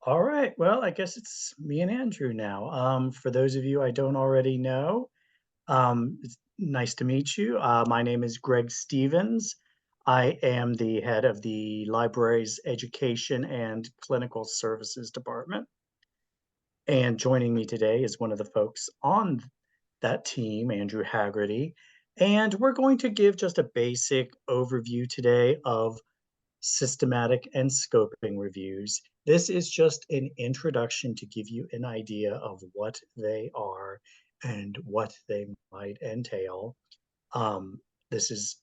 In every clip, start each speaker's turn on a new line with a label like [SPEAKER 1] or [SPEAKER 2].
[SPEAKER 1] All right. Well, I guess it's me and Andrew now. For those of you I don't already know, it's nice to meet you. My name is Greg Stevens. I am the head of the library's Education and Clinical Services Department. And joining me today is one of the folks on that team, Andrew Haggerty. And we're going to give just a basic overview today of systematic and scoping reviews. This is just an introduction to give you an idea of what they are and what they might entail. This is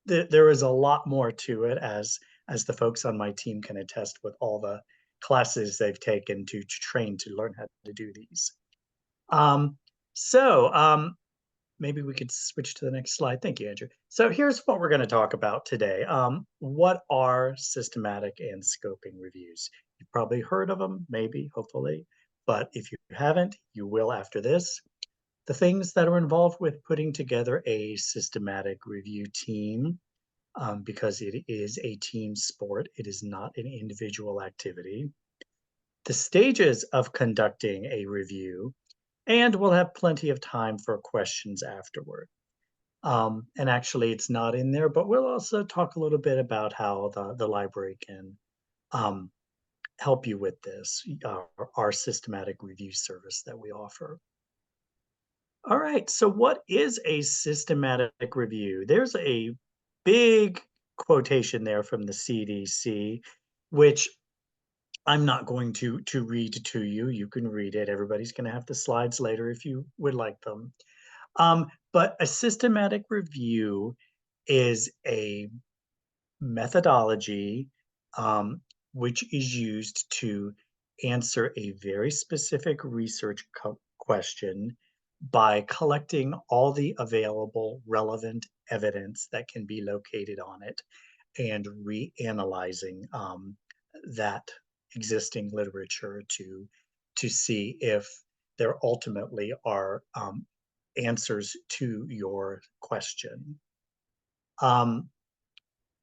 [SPEAKER 1] there is a lot more to it, as the folks on my team can attest with all the classes they've taken to train to learn how to do these. Um, so maybe we could switch to the next slide. Thank you, Andrew. So here's what we're going to talk about today. What are systematic and scoping reviews? You've probably heard of them, maybe, hopefully, but if you haven't, you will after this. The things that are involved with putting together a systematic review team, because it is a team sport, it is not an individual activity. The stages of conducting a review, and we'll have plenty of time for questions afterward. And actually, it's not in there, but we'll also talk a little bit about how the library can um, help you with this, our systematic review service that we offer. All right, so what is a systematic review? There's a big quotation there from the CDC, which I'm not going to read to you. You can read it. Everybody's going to have the slides later if you would like them. But a systematic review is a methodology um, which is used to answer a very specific research question by collecting all the available relevant evidence that can be located on it and reanalyzing that existing literature to see if there ultimately are answers to your question. Um,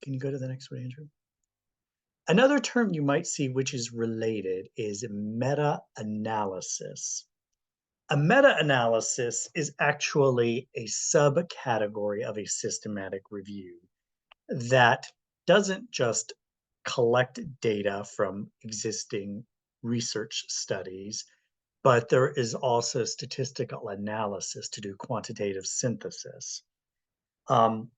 [SPEAKER 1] can you go to the next one, Andrew? Another term you might see which is related is meta-analysis. A meta-analysis is actually a subcategory of a systematic review that doesn't just collect data from existing research studies, but there is also statistical analysis to do quantitative synthesis. Um,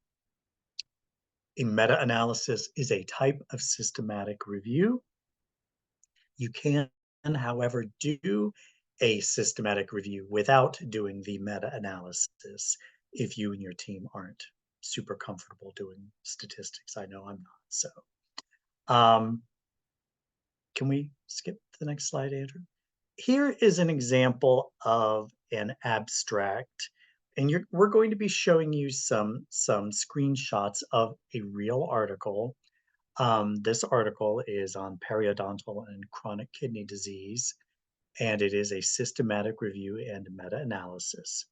[SPEAKER 1] a meta-analysis is a type of systematic review. You can, however, do a systematic review without doing the meta-analysis if you and your team aren't super comfortable doing statistics. I know I'm not. So, um, can we skip to the next slide, Andrew? Here is an example of an abstract, and we're going to be showing you some screenshots of a real article. This article is on periodontal and chronic kidney disease, and it is a systematic review and meta-analysis.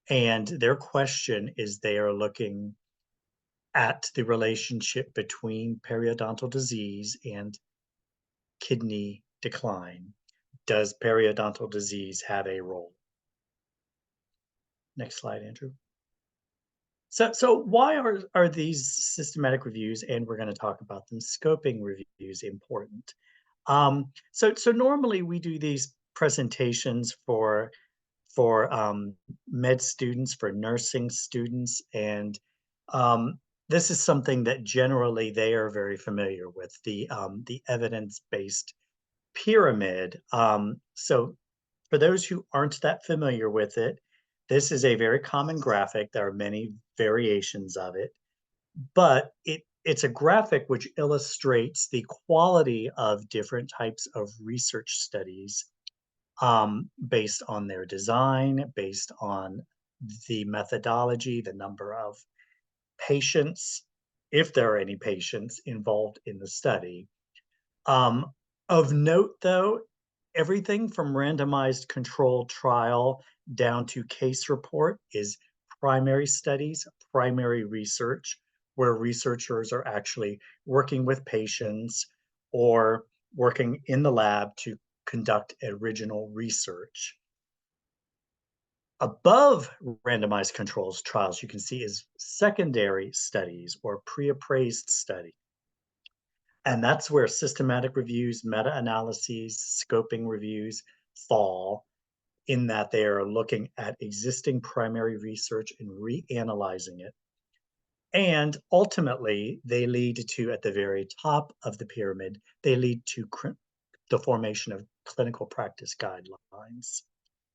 [SPEAKER 1] And their question is they are looking at the relationship between periodontal disease and kidney decline. Does periodontal disease have a role? Next slide, Andrew. So why are these systematic reviews, and we're going to talk about them, scoping reviews, important? So normally we do these presentations for med students, for nursing students, and this is something that generally they are very familiar with, the evidence-based pyramid. So for those who aren't that familiar with it, this is a very common graphic. There are many variations of it, but it's a graphic which illustrates the quality of different types of research studies based on their design, based on the methodology, the number of patients, if there are any patients involved in the study. Um, of note, though, everything from randomized controlled trial down to case report is primary studies, primary research, where researchers are actually working with patients or working in the lab to conduct original research. Above randomized controls trials, you can see is secondary studies or pre-appraised study. And that's where systematic reviews, meta-analyses, scoping reviews fall in that they are looking at existing primary research and reanalyzing it. And ultimately, they lead to, at the very top of the pyramid, they lead to the formation of clinical practice guidelines.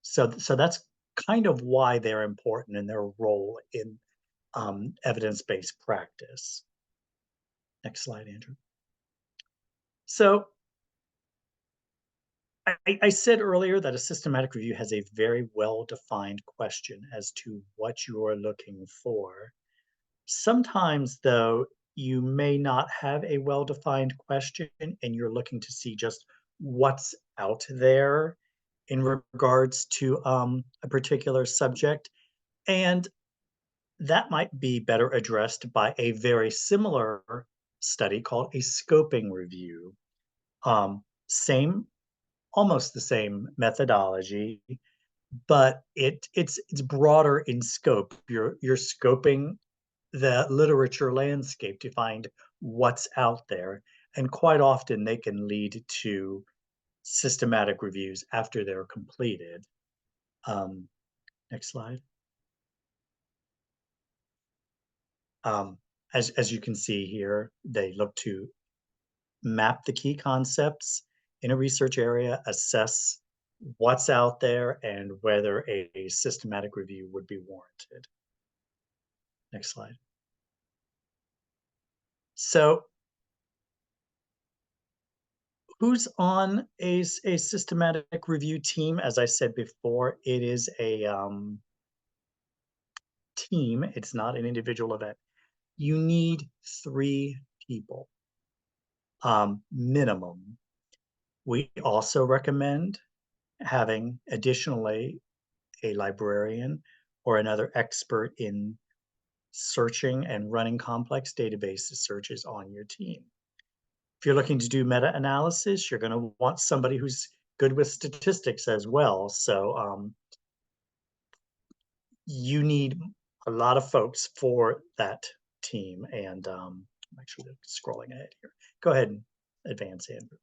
[SPEAKER 1] So that's kind of why they're important in their role in evidence-based practice. Next slide, Andrew. So I said earlier that a systematic review has a very well-defined question as to what you are looking for. Sometimes, though, you may not have a well-defined question and you're looking to see just what's out there in regards to a particular subject. And that might be better addressed by a very similar study called a scoping review. Same, almost the same methodology, but it's broader in scope. You're scoping the literature landscape to find what's out there, and quite often they can lead to systematic reviews after they're completed. Um, Next slide. Um, as you can see here, they look to map the key concepts in a research area, assess what's out there, and whether a systematic review would be warranted. Next slide. So who's on a systematic review team? As I said before, it is a team. It's not an individual event. You need 3 people, minimum. We also recommend having additionally a librarian or another expert in searching and running complex database searches on your team. If you're looking to do meta-analysis, you're going to want somebody who's good with statistics as well. So you need a lot of folks for that team. And I'm actually scrolling ahead here. Go ahead and advance, Andrew.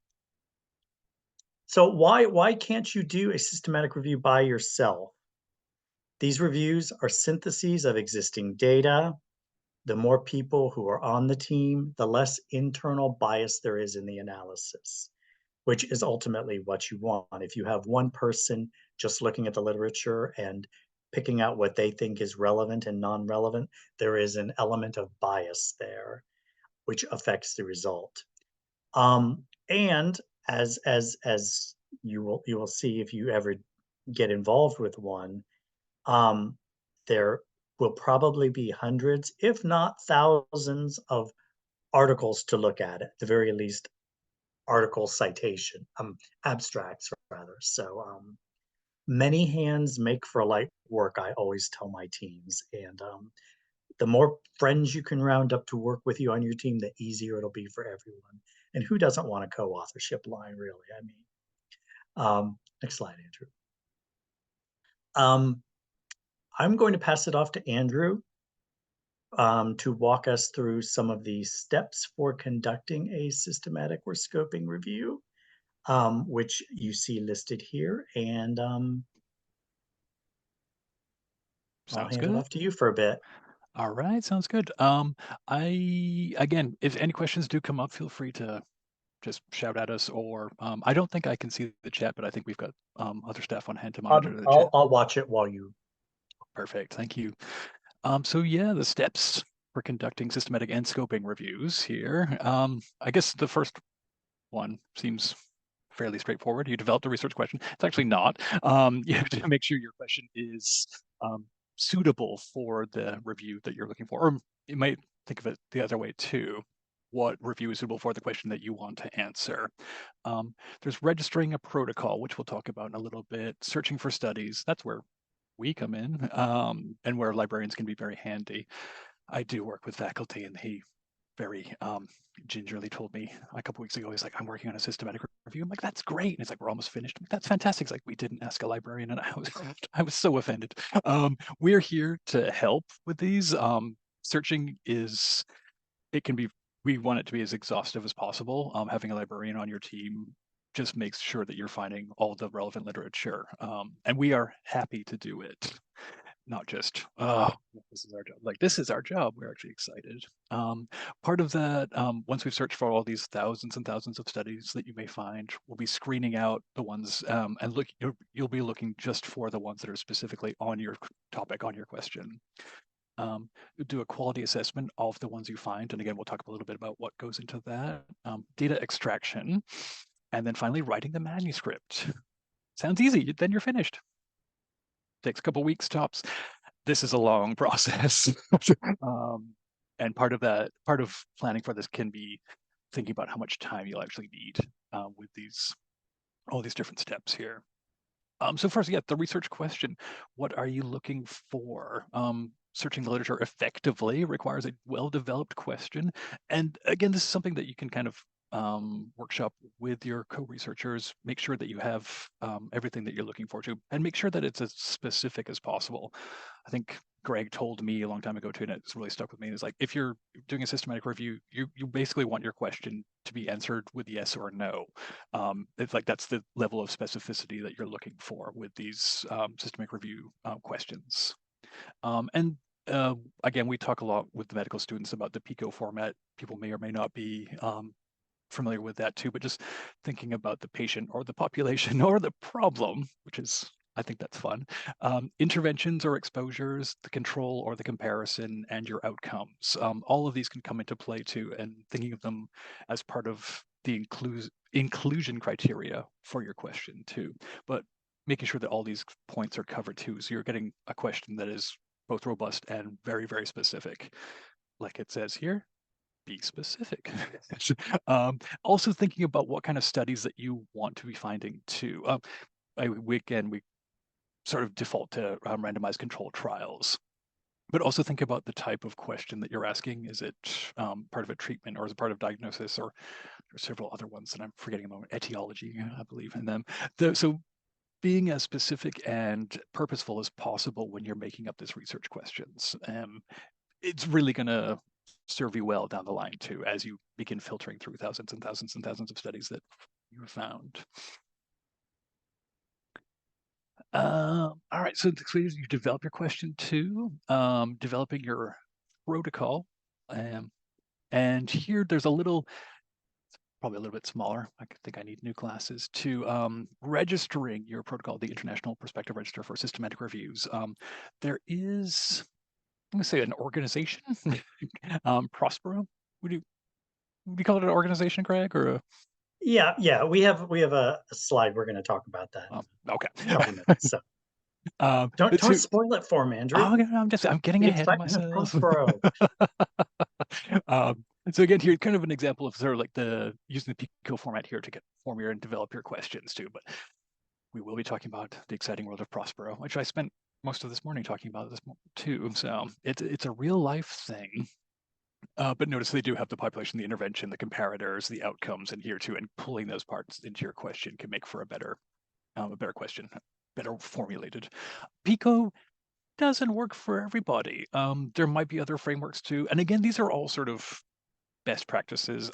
[SPEAKER 1] So why can't you do a systematic review by yourself? These reviews are syntheses of existing data. The more people who are on the team, the less internal bias there is in the analysis, which is ultimately what you want. If you have one person just looking at the literature and picking out what they think is relevant and non-relevant, there is an element of bias there, which affects the result. And as you will see if you ever get involved with one, there will probably be hundreds, if not thousands, of articles to look at the very least, article citation, abstracts rather. So many hands make for light work, I always tell my teams. And the more friends you can round up to work with you on your team, the easier it'll be for everyone. And who doesn't want a co-authorship line, really? I mean, next slide, Andrew. I'm going to pass it off to Andrew to walk us through some of the steps for conducting a systematic or scoping review, which you see listed here. And I'll
[SPEAKER 2] Sounds
[SPEAKER 1] hand it
[SPEAKER 2] good.
[SPEAKER 1] off to you for a bit.
[SPEAKER 2] All right, sounds good. Again, if any questions do come up, feel free to just shout at us or I don't think I can see the chat, but I think we've got other staff on hand to monitor the chat.
[SPEAKER 1] I'll watch it while you.
[SPEAKER 2] Perfect, thank you. So yeah, the steps for conducting systematic and scoping reviews here. I guess the first one seems fairly straightforward. You developed a research question. It's actually not. You have to make sure your question is suitable for the review that you're looking for. Or you might think of it the other way too. What review is suitable for the question that you want to answer? There's registering a protocol, which we'll talk about in a little bit. Searching for studies. That's where we come in, and where librarians can be very handy. I do work with faculty, and they very gingerly told me a couple weeks ago, he's like, I'm working on a systematic review. I'm like, that's great. And he's like, we're almost finished. I'm like, that's fantastic. He's like, we didn't ask a librarian. And I was so offended. We're here to help with these. Searching is, it can be, we want it to be as exhaustive as possible. Having a librarian on your team just makes sure that you're finding all the relevant literature. And we are happy to do it, not just, oh, this is our job. Like, this is our job. We're actually excited. Part of that, once we've searched for all these thousands and thousands of studies that you may find, we'll be screening out the ones, and look, you'll be looking just for the ones that are specifically on your topic, on your question. Do a quality assessment of the ones you find. And again, we'll talk a little bit about what goes into that. Data extraction, and then finally writing the manuscript. Sounds easy, then you're finished. Takes a couple weeks tops. This is a long process. And part of planning for this can be thinking about how much time you'll actually need with all these different steps here. So first, yeah, the research question, what are you looking for? Searching the literature effectively requires a well-developed question. And again, this is something that you can kind of workshop with your co-researchers. Make sure that you have everything that you're looking for too, and make sure that it's as specific as possible. I think Greg told me a long time ago too, and it's really stuck with me. It's like, if you're doing a systematic review, you basically want your question to be answered with yes or no. It's like, that's the level of specificity that you're looking for with these systematic review questions. And again, we talk a lot with the medical students about the PICO format. People may or may not be familiar with that too, but just thinking about the patient or the population or the problem, which is, I think that's fun. Interventions or exposures, the control or the comparison, and your outcomes. All of these can come into play too, and thinking of them as part of the inclusion criteria for your question too. But making sure that all these points are covered too, so you're getting a question that is both robust and very, very specific. Like it says here, be specific. Also thinking about what kind of studies that you want to be finding too. We sort of default to randomized controlled trials, but also think about the type of question that you're asking. Is it part of a treatment, or is it part of diagnosis, or there are several other ones that I'm forgetting a moment, etiology, I believe in them. So being as specific and purposeful as possible when you're making up these research questions. It's really going to serve you well down the line too, as you begin filtering through thousands and thousands and thousands of studies that you have found. All right, so you develop your question too, developing your protocol. And here there's a little, probably a little bit smaller. I think I need new glasses to registering your protocol, the International Perspective Register for Systematic Reviews. There is, I'm going to say, an organization, Prospero. Would you call it an organization, Craig, or a?
[SPEAKER 1] Yeah, we have a slide. We're going to talk about that
[SPEAKER 2] Okay.
[SPEAKER 1] in a couple minutes. So don't
[SPEAKER 2] So,
[SPEAKER 1] spoil it for him, Andrew.
[SPEAKER 2] I'm getting
[SPEAKER 1] The
[SPEAKER 2] ahead of
[SPEAKER 1] excitement of
[SPEAKER 2] myself.
[SPEAKER 1] Prospero.
[SPEAKER 2] So again, here's kind of an example of sort of like using the PICO format here to get form your and develop your questions too. But we will be talking about the exciting world of Prospero, which I spent most of this morning talking about this too. So it's a real life thing. But notice they do have the population, the intervention, the comparators, the outcomes in here too, and pulling those parts into your question can make for a better question, better formulated. PICO doesn't work for everybody. There might be other frameworks too. And again, these are all sort of best practices.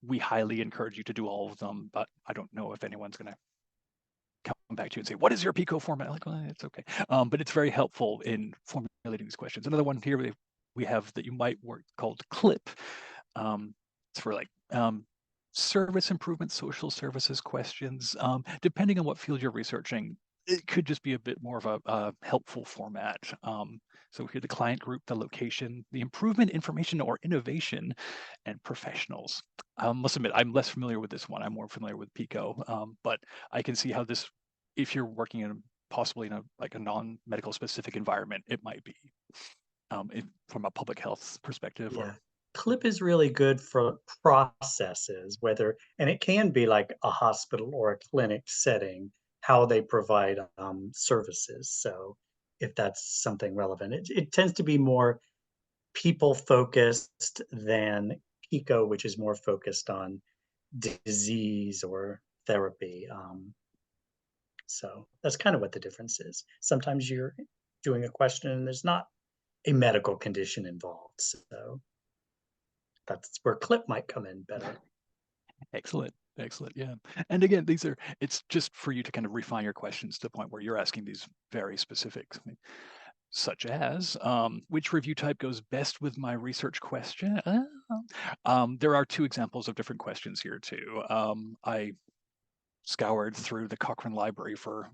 [SPEAKER 2] We highly encourage you to do all of them, but I don't know if anyone's going to come back to you and say, what is your PICO format? Like, well, it's okay. But it's very helpful in formulating these questions. Another one here we have that you might work called CLIP. It's for like service improvement, social services questions. Depending on what field you're researching, it could just be a bit more of a helpful format. So here, the client group, the location, the improvement, information, or innovation, and professionals. I must admit, I'm less familiar with this one. I'm more familiar with PICO, but I can see how this, if you're working in possibly in a non-medical specific environment, it might be from a public health perspective.
[SPEAKER 1] Yeah. CLIP is really good for processes, and it can be like a hospital or a clinic setting, how they provide services. So if that's something relevant, it tends to be more people focused than PICO, which is more focused on disease or therapy. So that's kind of what the difference is. Sometimes you're doing a question and there's not a medical condition involved. So that's where CLIP might come in better.
[SPEAKER 2] Excellent. Excellent. Yeah. And again, it's just for you to kind of refine your questions to the point where you're asking these very specific, such as, which review type goes best with my research question? There are two examples of different questions here too. I scoured through the Cochrane Library for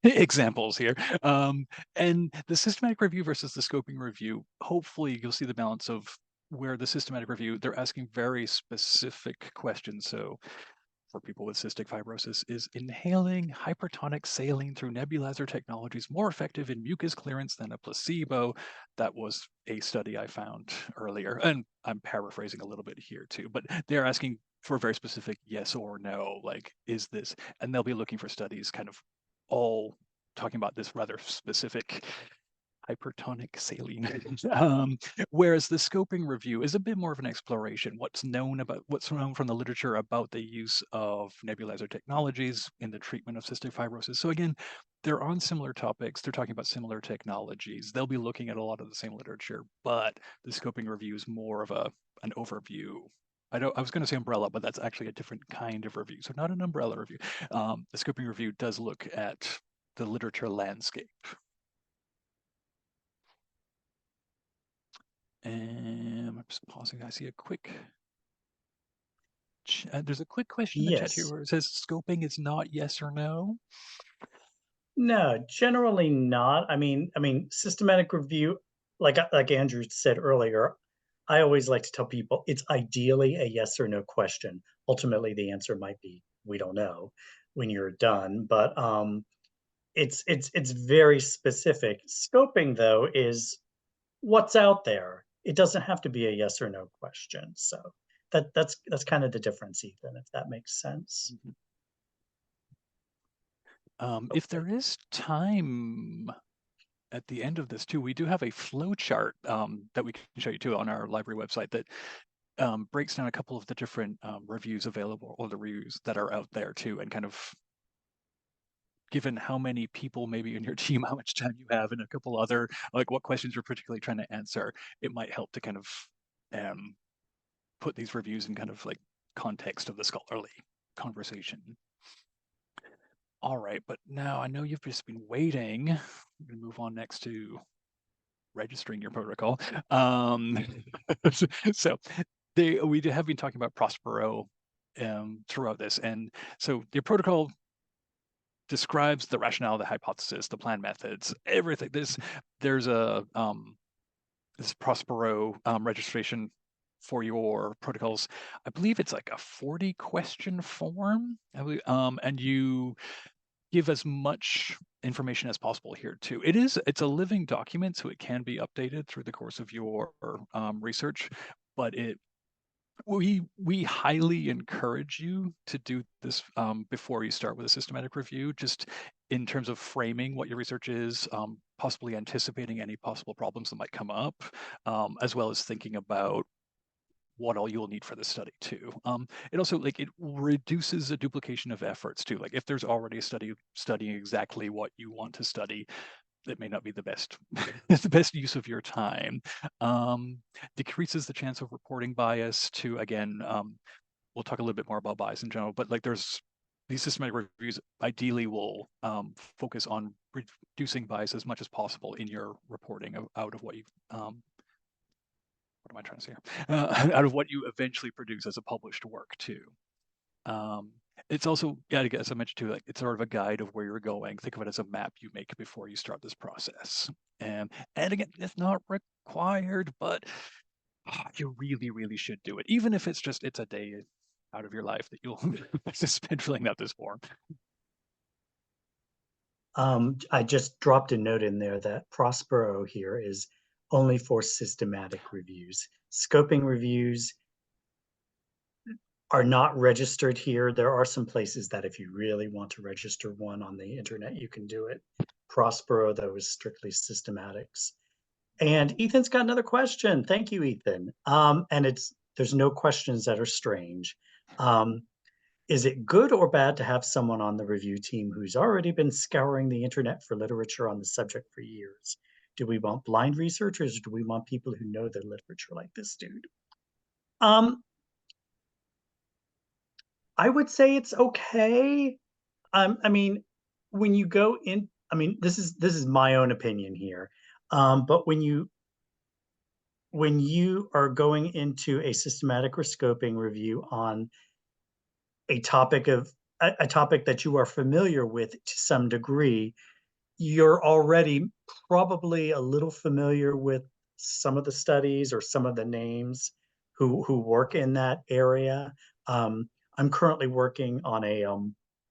[SPEAKER 2] examples here. And the systematic review versus the scoping review, hopefully you'll see the balance of where the systematic review, they're asking very specific questions. So for people with cystic fibrosis, is inhaling hypertonic saline through nebulizer technologies more effective in mucus clearance than a placebo? That was a study I found earlier. And I'm paraphrasing a little bit here too, but they're asking for a very specific yes or no, like, is this? And they'll be looking for studies kind of all talking about this rather specific hypertonic saline. Whereas the scoping review is a bit more of an exploration. What's known from the literature about the use of nebulizer technologies in the treatment of cystic fibrosis. So again, they're on similar topics. They're talking about similar technologies. They'll be looking at a lot of the same literature, but the scoping review is more of an overview. I was going to say umbrella, but that's actually a different kind of review. So not an umbrella review. The scoping review does look at the literature landscape. And I'm just pausing. I see a quick. There's a quick question in the chat here
[SPEAKER 1] Yes.
[SPEAKER 2] where it says scoping is not yes or no.
[SPEAKER 1] No, generally not. I mean, systematic review, like Andrew said earlier, I always like to tell people it's ideally a yes or no question. Ultimately, the answer might be we don't know when you're done, but it's very specific. Scoping though is what's out there. It doesn't have to be a yes or no question. So that's kind of the difference, Ethan, if that makes sense.
[SPEAKER 2] Mhm. If there is time at the end of this too, we do have a flow chart that we can show you too on our library website that breaks down a couple of the different reviews available, or the reviews that are out there too, and kind of given how many people maybe in your team, how much time you have, and a couple other, like what questions you're particularly trying to answer, it might help to kind of put these reviews in kind of like context of the scholarly conversation. All right, but now I know you've just been waiting. I'm going to move on next to registering your protocol. So we have been talking about Prospero throughout this, and so the protocol describes the rationale, the hypothesis, the plan methods, everything. There's a this Prospero registration for your protocols. I believe it's like a 40 question form, and you give as much information as possible here too. It's a living document, so it can be updated through the course of your research, but we highly encourage you to do this before you start with a systematic review, just in terms of framing what your research is, possibly anticipating any possible problems that might come up, as well as thinking about what all you'll need for the study too. It also it reduces the duplication of efforts too. Like if there's already a study studying exactly what you want to study, it may not be the best the best use of your time. Decreases the chance of reporting bias to, again, we'll talk a little bit more about bias in general, but like there's these systematic reviews ideally will focus on reducing bias as much as possible in your reporting out of what you've what am I trying to say here? Out of what you eventually produce as a published work too. It's also, yeah, as I mentioned too, like it's sort of a guide of where you're going. Think of it as a map you make before you start this process. And again, it's not required, but you really, really should do it. Even if it's a day out of your life that you'll spend filling out this form.
[SPEAKER 1] I just dropped a note in there that Prospero here is only for systematic reviews. Scoping reviews are not registered here. There are some places that if you really want to register one on the internet, you can do it. Prospero, though, is strictly systematics. And Ethan's got another question. Thank you, Ethan. And there's no questions that are strange. Um, is it good or bad to have someone on the review team who's already been scouring the internet for literature on the subject for years? Do we want blind researchers or do we want people who know their literature like this dude? Um, I would say it's okay. I mean, when you go in, I mean, this is my own opinion here. But when you are going into a systematic or scoping review on a topic of a topic that you are familiar with to some degree, you're already probably a little familiar with some of the studies or some of the names who work in that area. I'm currently working on a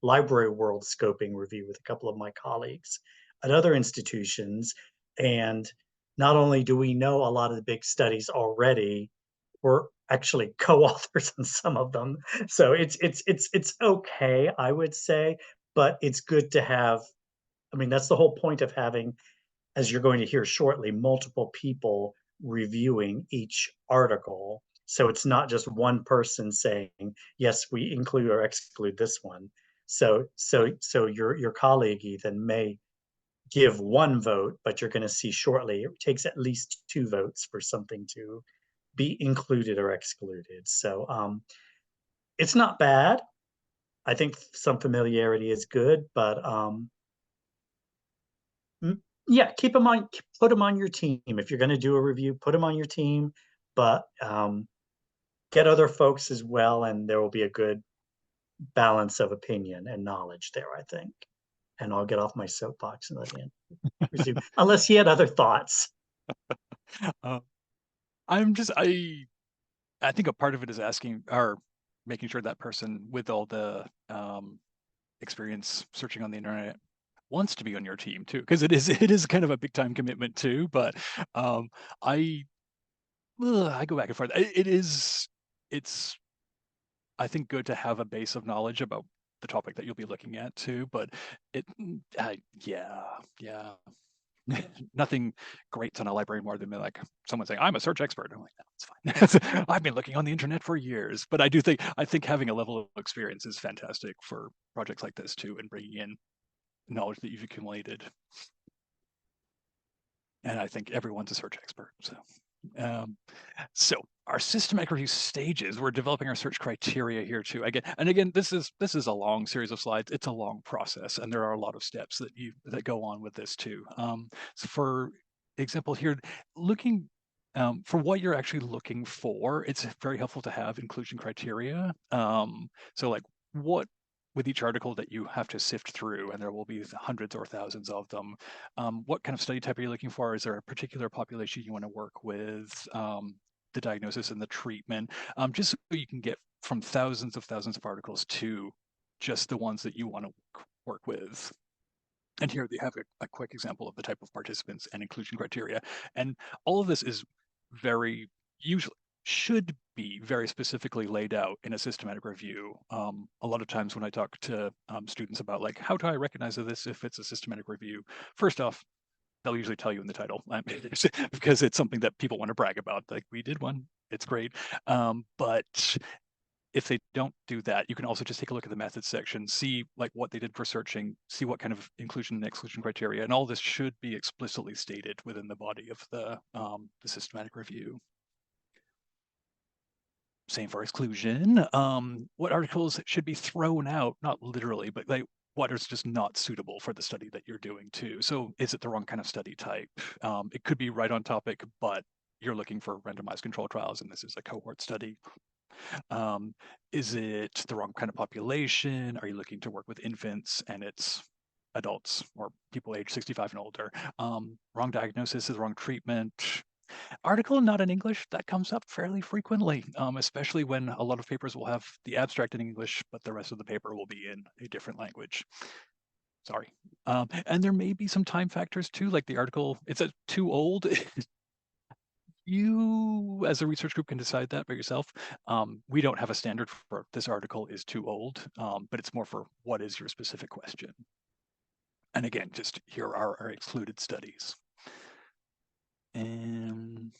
[SPEAKER 1] library world scoping review with a couple of my colleagues at other institutions, and not only do we know a lot of the big studies already, we're actually co-authors on some of them. So it's okay, I would say, but it's good to have. I mean, that's the whole point of having, as you're going to hear shortly, multiple people reviewing each article. So it's not just one person saying, yes, we include or exclude this one. So your colleague Ethan may give one vote, but you're going to see shortly it takes at least two votes for something to be included or excluded. So it's not bad. I think some familiarity is good, but yeah, keep them on, put them on your team. If you're going to do a review, put them on your team, but get other folks as well, and there will be a good balance of opinion and knowledge there, I think. And I'll get off my soapbox and let Ian resume, unless he had other thoughts.
[SPEAKER 2] Uh, I'm just I think a part of it is asking or making sure that person with all the experience searching on the internet wants to be on your team too, because it is kind of a big time commitment too. But um, I I go back and forth. It's I think good to have a base of knowledge about the topic that you'll be looking at too. But yeah, yeah. Nothing grates on a library more than like someone saying, "I'm a search expert." I'm like, "No, it's fine. I've been looking on the internet for years." But I think having a level of experience is fantastic for projects like this too, and bringing in knowledge that you've accumulated. And I think everyone's a search expert. Um, so our systematic review stages, we're developing our search criteria here too. Again, this is a long series of slides. It's a long process, and there are a lot of steps that go on with this too. So for example here, looking for what you're actually looking for, it's very helpful to have inclusion criteria. So like what with each article that you have to sift through, and there will be hundreds or thousands of them. What kind of study type are you looking for? Is there a particular population you want to work with? The diagnosis and the treatment, just so you can get from thousands of articles to just the ones that you want to work with. And here they have a quick example of the type of participants and inclusion criteria. And all of this is very usually should be very specifically laid out in a systematic review. A lot of times when I talk to students about like, how do I recognize this if it's a systematic review? First off, they'll usually tell you in the title because it's something that people want to brag about. Like we did one, it's great. But if they don't do that, you can also just take a look at the methods section, see like what they did for searching, see what kind of inclusion and exclusion criteria, and all this should be explicitly stated within the body of the systematic review. Same for exclusion. What articles should be thrown out, not literally, but like what is just not suitable for the study that you're doing too. So is it the wrong kind of study type? It could be right on topic, but you're looking for randomized control trials and this is a cohort study. Is it the wrong kind of population? Are you looking to work with infants and it's adults or people age 65 and older? Wrong diagnosis is wrong treatment. Article not in English, that comes up fairly frequently, especially when a lot of papers will have the abstract in English, but the rest of the paper will be in a different language. Sorry. And there may be some time factors too, like the article, it's too old. You, as a research group, can decide that by yourself. We don't have a standard for this article is too old, but it's more for what is your specific question. And again, just here are our excluded studies. And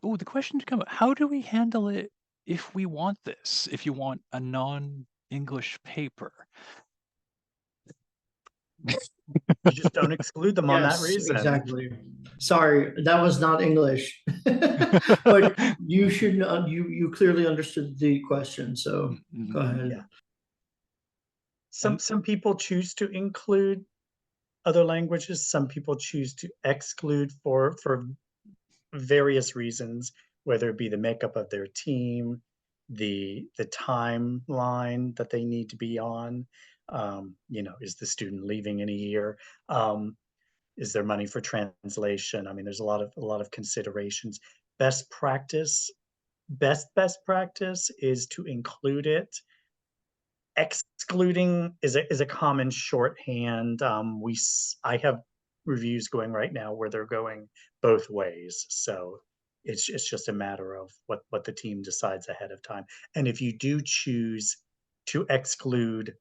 [SPEAKER 2] oh, the question to come up, how do we handle it if we want this? If you want a non-English paper?
[SPEAKER 1] You just don't exclude them on that
[SPEAKER 3] Yes,
[SPEAKER 1] reason.
[SPEAKER 3] exactly. Sorry, that was not English. But you should know, you clearly understood the question, so go ahead.
[SPEAKER 1] Yeah. Some people choose to include other languages. Some people choose to exclude for various reasons, whether it be the makeup of their team, the timeline that they need to be on. You know, is the student leaving in a year? Is there money for translation? I mean, there's a lot of considerations. Best practice, best practice is to include it. Excluding is a common shorthand. I have reviews going right now where they're going both ways, so it's just a matter of what the team decides ahead of time. And if you do choose to exclude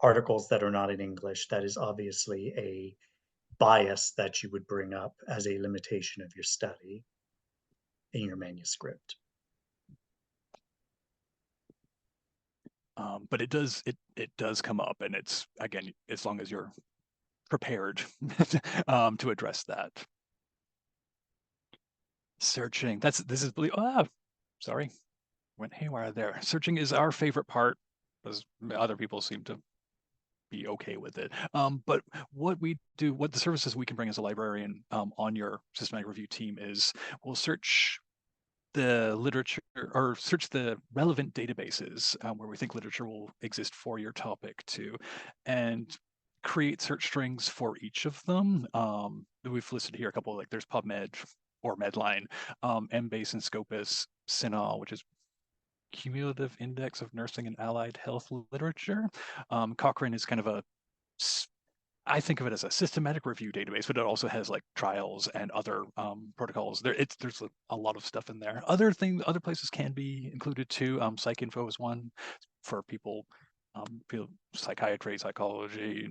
[SPEAKER 1] articles that are not in English, that is obviously a bias that you would bring up as a limitation of your study in your manuscript.
[SPEAKER 2] But it does come up, and it's, again, as long as you're prepared to address that. Searching, sorry, went haywire there. Searching is our favorite part, as other people seem to be okay with it. But what the services we can bring as a librarian on your systematic review team is we'll search the literature or search the relevant databases where we think literature will exist for your topic too, and create search strings for each of them. We've listed here a couple, like there's PubMed or Medline, Embase and Scopus, CINAHL, which is Cumulative Index of Nursing and Allied Health Literature. Cochrane is kind of I think of it as a systematic review database, but it also has like trials and other protocols. There's a lot of stuff in there. Other places can be included too. PsycInfo is one for people, psychiatry, psychology,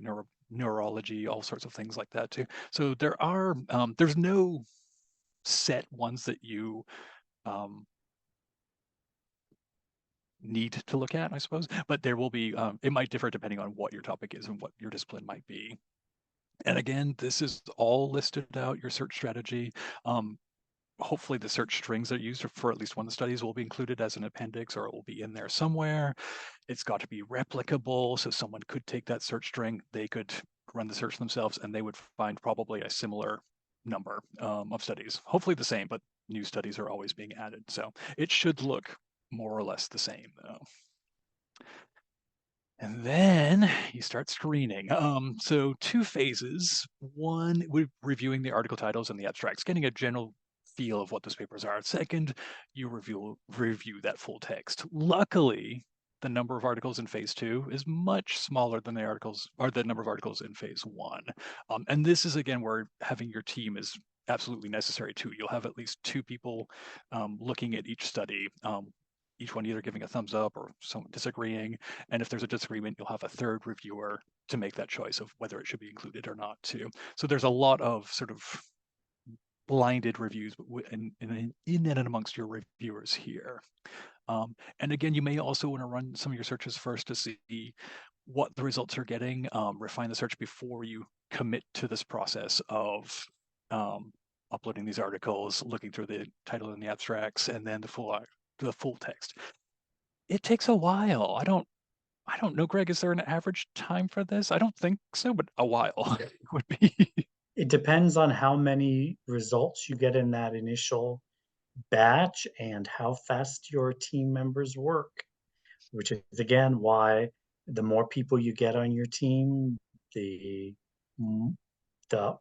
[SPEAKER 2] neurology, all sorts of things like that too. So there's no set ones that you need to look at, I suppose, but there will be, it might differ depending on what your topic is and what your discipline might be. And again, this is all listed out, your search strategy. Hopefully the search strings that are used for at least one of the studies will be included as an appendix, or it will be in there somewhere. It's got to be replicable, so someone could take that search string, they could run the search themselves, and they would find probably a similar number of studies. Hopefully the same, but new studies are always being added. So it should look more or less the same though. And then you start screening. So 2 phases. One, we're reviewing the article titles and the abstracts, getting a general feel of what those papers are. Second, you review that full text. Luckily, the number of articles in phase 2 is much smaller than the number of articles in phase 1. And this is, again, where having your team is absolutely necessary too. You'll have at least 2 people looking at each study, each one either giving a thumbs up or someone disagreeing. And if there's a disagreement, you'll have a third reviewer to make that choice of whether it should be included or not too. So there's a lot of sort of blinded reviews in and amongst your reviewers here. And again, you may also want to run some of your searches first to see what the results are getting, refine the search before you commit to this process of uploading these articles, looking through the title and the abstracts, and then the full text. It takes a while. I don't know, Greg, is there an average time for this? I don't think so, but a while would be.
[SPEAKER 1] It depends on how many results you get in that initial batch and how fast your team members work, which is again why the more people you get on your team, the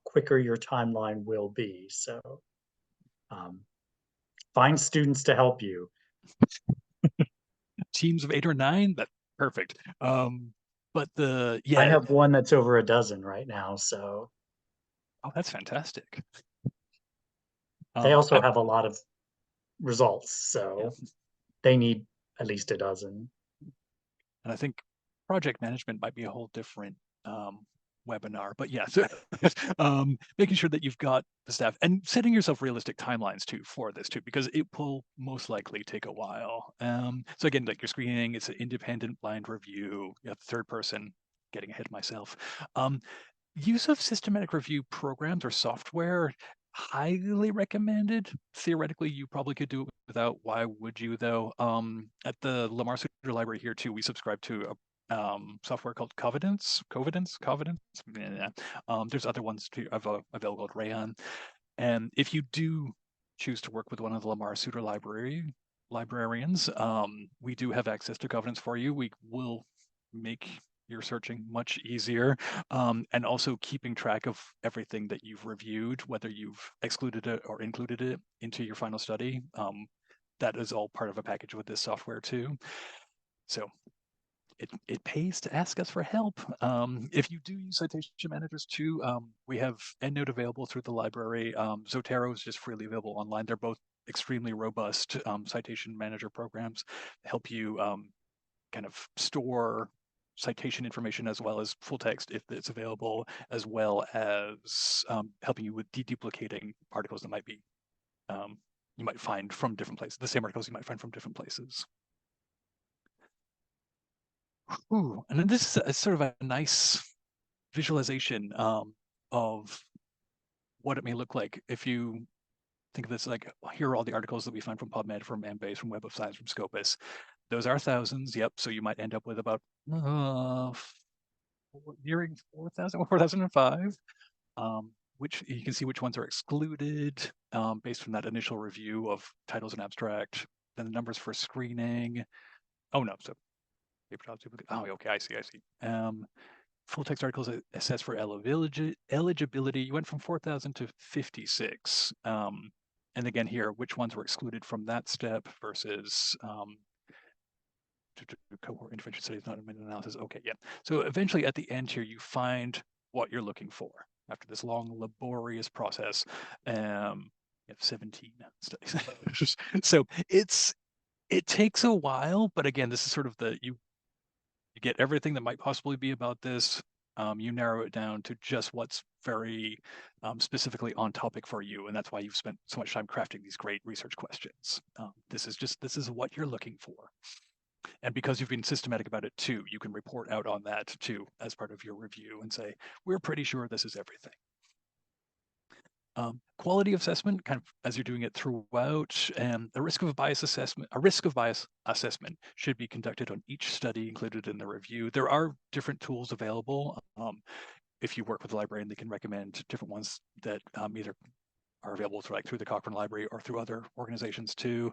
[SPEAKER 1] quicker your timeline will be. So find students to help you.
[SPEAKER 2] Teams of 8 or 9, that's perfect. But
[SPEAKER 1] I have one that's over a dozen right now, so.
[SPEAKER 2] Oh, that's fantastic.
[SPEAKER 1] They also have a lot of results, so they need at least a dozen.
[SPEAKER 2] And I think project management might be a whole different webinar, but yes, making sure that you've got the staff and setting yourself realistic timelines too for this too, because it will most likely take a while. So again, like your screening, it's an independent blind review. You have third person, getting ahead of myself. Use of systematic review programs or software, highly recommended. Theoretically, you probably could do it without. Why would you though? At the Lamar Suter Library here too, we subscribe to a software called Covidence. Yeah. There's other ones too available called Rayon. And if you do choose to work with one of the Lamar Suter librarians, we do have access to Covidence for you. We will make your searching much easier, and also keeping track of everything that you've reviewed, whether you've excluded it or included it into your final study. That is all part of a package with this software too. So it pays to ask us for help. If you do use citation managers too, we have EndNote available through the library. Zotero is just freely available online. They're both extremely robust citation manager programs, help you kind of store citation information as well as full text if it's available, as well as helping you with deduplicating articles that might be you might find from different places, the same articles you might find from different places. Ooh, and then this is sort of a nice visualization of what it may look like if you think of this like, here are all the articles that we find from PubMed, from Embase, from Web of Science, from Scopus. Those are thousands, yep. So you might end up with about nearing 4,000 or 4,005, which you can see which ones are excluded based on that initial review of titles and abstract, then the numbers for screening. Oh no, so paper jobs, oh, okay, I see. Full text articles assessed for eligibility. You went from 4,000 to 56. And again here, which ones were excluded from that step versus cohort intervention studies, not a meta-analysis. Okay, yeah. So eventually at the end here, you find what you're looking for after this long, laborious process. You have 17 studies. So it takes a while, but again, this is sort of you get everything that might possibly be about this. You narrow it down to just what's very specifically on topic for you, and that's why you've spent so much time crafting these great research questions. This is what you're looking for. And because you've been systematic about it too, you can report out on that too as part of your review and say, we're pretty sure this is everything. Quality of assessment, kind of as you're doing it throughout, and a risk of bias assessment should be conducted on each study included in the review. There are different tools available. If you work with a librarian, they can recommend different ones that either are available through the Cochrane Library or through other organizations too.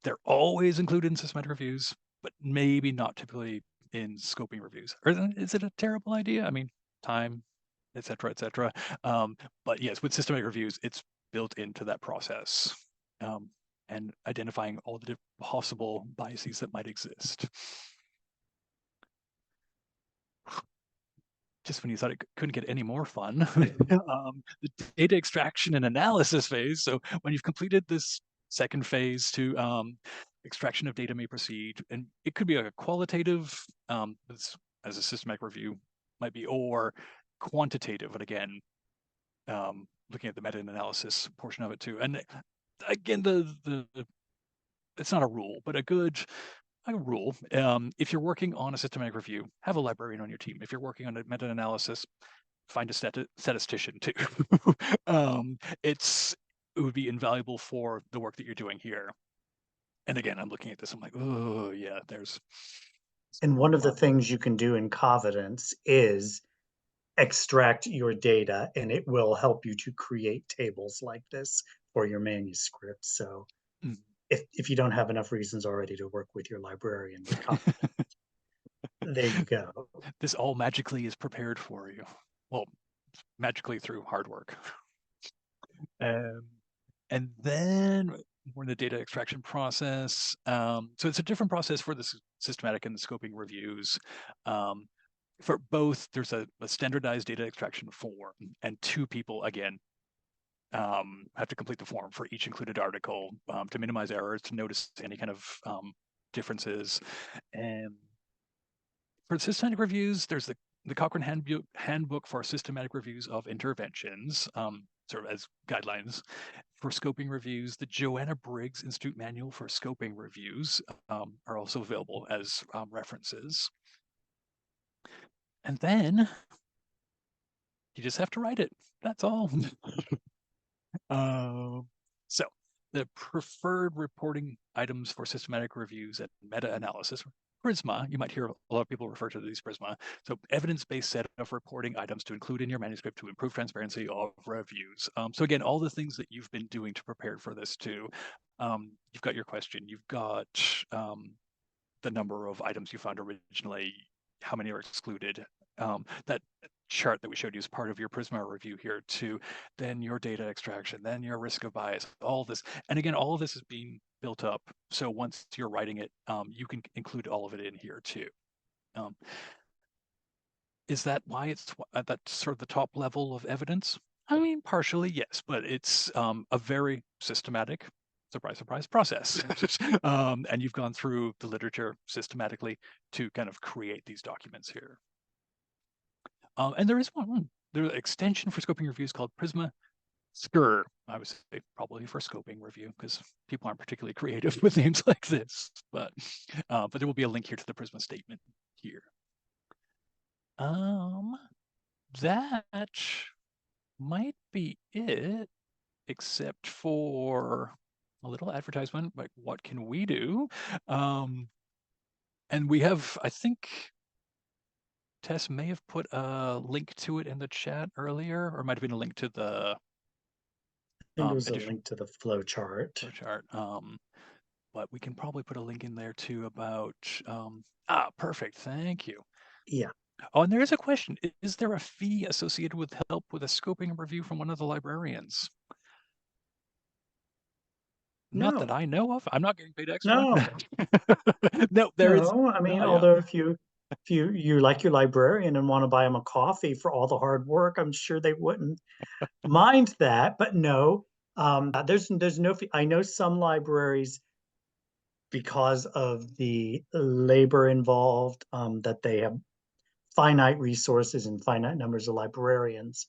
[SPEAKER 2] They're always included in systematic reviews, but maybe not typically in scoping reviews. Or is it a terrible idea? I mean, time, et cetera, et cetera. But yes, with systematic reviews, it's built into that process and identifying all the possible biases that might exist. Just when you thought it couldn't get any more fun, the data extraction and analysis phase. So when you've completed this second phase to extraction of data may proceed, and it could be a qualitative, as a systematic review might be, or quantitative, but again, looking at the meta-analysis portion of it too. And again, it's not a rule, but a rule. If you're working on a systematic review, have a librarian on your team. If you're working on a meta-analysis, find a statistician too. It would be invaluable for the work that you're doing here. And again, I'm looking at this, I'm like, oh yeah, there's.
[SPEAKER 1] And one of the things you can do in Covidence is extract your data, and it will help you to create tables like this for your manuscript. So if you don't have enough reasons already to work with your librarian, with Covidence, there you go.
[SPEAKER 2] This all magically is prepared for you. Well, magically through hard work. And then we're in the data extraction process. So it's a different process for the systematic and the scoping reviews. For both, there's a standardized data extraction form, and 2 people, again, have to complete the form for each included article to minimize errors, to notice any kind of differences. And for systematic reviews, there's the Cochrane Handbook for Systematic Reviews of Interventions, sort of as guidelines for scoping reviews. The Joanna Briggs Institute Manual for Scoping Reviews are also available as references. And then you just have to write it. That's all. So the preferred reporting items for systematic reviews and meta-analysis, PRISMA, you might hear a lot of people refer to these PRISMA. So evidence-based set of reporting items to include in your manuscript to improve transparency of reviews. So again, all the things that you've been doing to prepare for this too. You've got your question, you've got the number of items you found originally, how many are excluded. That chart that we showed you as part of your Prisma review here too, then your data extraction, then your risk of bias, all this. And again, all of this is being built up. So once you're writing it, you can include all of it in here too. Is that why it's that's sort of the top level of evidence? I mean, partially, yes, but it's a very systematic, surprise, surprise process. And you've gone through the literature systematically to kind of create these documents here. And there is one, there's an extension for scoping reviews called Prisma SCR. I would say probably for scoping review because people aren't particularly creative with names like this, but there will be a link here to the Prisma statement here. That might be it, except for a little advertisement, like what can we do? And we have, I think, Tess may have put a link to it in the chat earlier, or it might have been a link to the
[SPEAKER 1] I think it was a link to the flow chart.
[SPEAKER 2] But we can probably put a link in there too about, perfect, thank you.
[SPEAKER 1] Yeah.
[SPEAKER 2] Oh, and there is a question. Is there a fee associated with help with a scoping review from one of the librarians? Not that I know of. I'm not getting paid extra.
[SPEAKER 1] No.
[SPEAKER 2] No, there is.
[SPEAKER 1] No, I mean,
[SPEAKER 2] No,
[SPEAKER 1] although if you like your librarian and want to buy them a coffee for all the hard work, I'm sure they wouldn't mind that. But no, there's no fee. I know some libraries, because of the labor involved, that they have finite resources and finite numbers of librarians,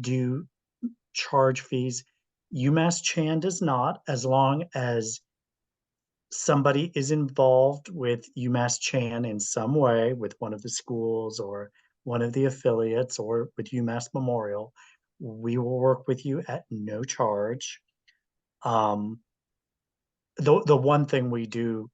[SPEAKER 1] do charge fees. UMass Chan does not, as long as somebody is involved with UMass Chan in some way, with one of the schools or one of the affiliates or with UMass Memorial. We will work with you at no charge. The one thing we do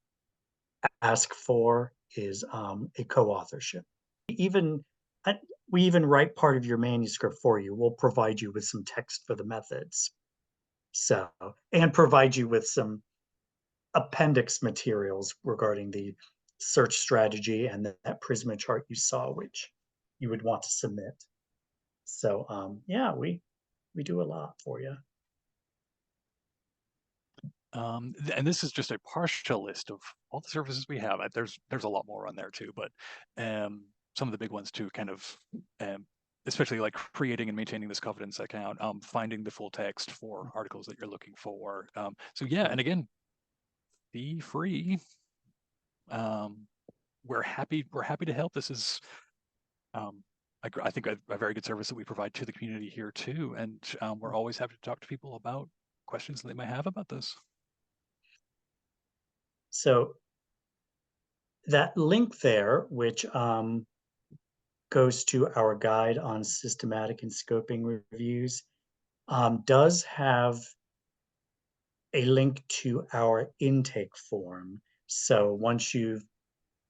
[SPEAKER 1] ask for is a co-authorship. We even write part of your manuscript for you. We'll provide you with some text for the methods. So, and provide you with some appendix materials regarding the search strategy and that Prisma chart you saw, which you would want to submit. So, yeah, we do a lot for you.
[SPEAKER 2] And this is just a partial list of all the services we have. There's a lot more on there too, but some of the big ones too, kind of, especially like creating and maintaining this Confidence account, finding the full text for articles that you're looking for. So yeah, and again, fee free. We're happy to help. This is, I think a very good service that we provide to the community here too, and we're always happy to talk to people about questions that they might have about this.
[SPEAKER 1] So that link there, which goes to our guide on systematic and scoping reviews, does have a link to our intake form. So once you've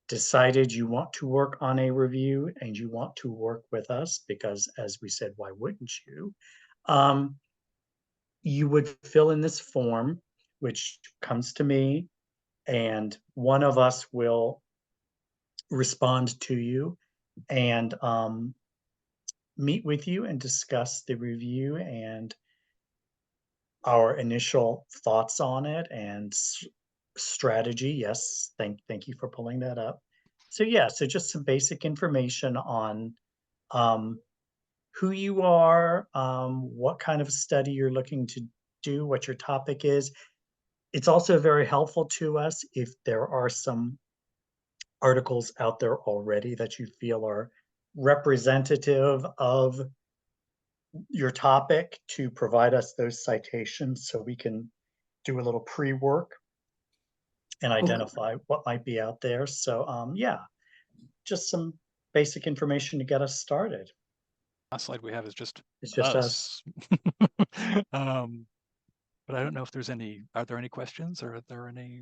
[SPEAKER 1] decided you want to work on a review and you want to work with us, because as we said, why wouldn't you? You would fill in this form, which comes to me, and one of us will respond to you and meet with you and discuss the review and our initial thoughts on it and strategy. Yes, thank you for pulling that up. So yeah, so just some basic information on who you are, what kind of study you're looking to do, what your topic is. It's also very helpful to us if there are some articles out there already that you feel are representative of your topic to provide us those citations so we can do a little pre-work and identify what might be out there. So yeah, just some basic information to get us started.
[SPEAKER 2] Last slide we have is just
[SPEAKER 1] It's just us.
[SPEAKER 2] But I don't know if there's any, are there any questions or are there any